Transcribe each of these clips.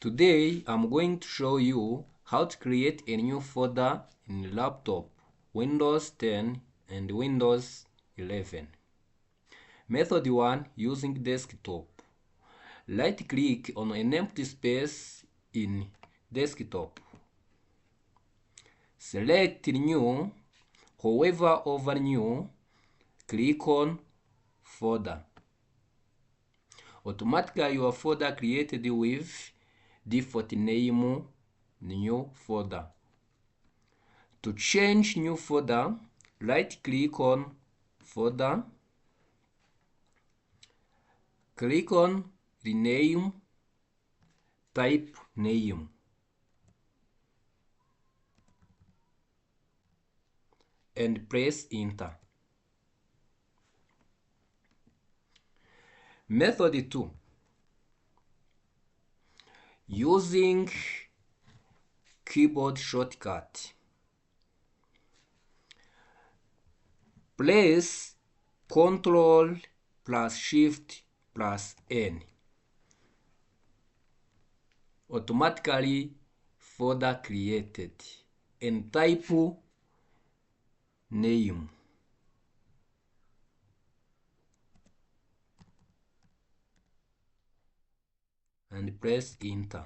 Today I'm going to show you how to create a new folder in laptop, Windows 10 and Windows 11. Method 1, using desktop. Right click on an empty space in desktop. Select new, hover over new, click on folder. Automatically your folder created with default name new folder. To change new folder, right click on folder, click on rename, type name, and press enter. Method 2, using keyboard shortcut. Press Ctrl plus Shift plus N. Automatically folder created, and type name. And press enter.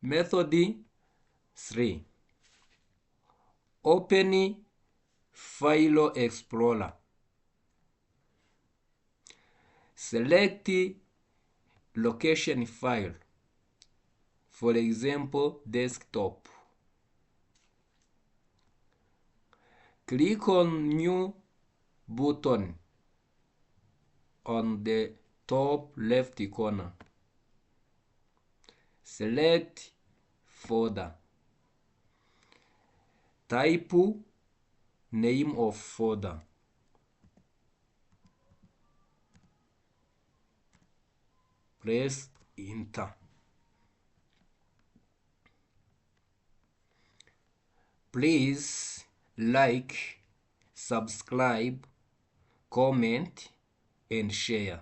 Method 3, open File Explorer. Select location file, for example desktop. Click on new button on the top left corner. Select folder. Type name of folder. Press enter. Please like, subscribe, comment, and share.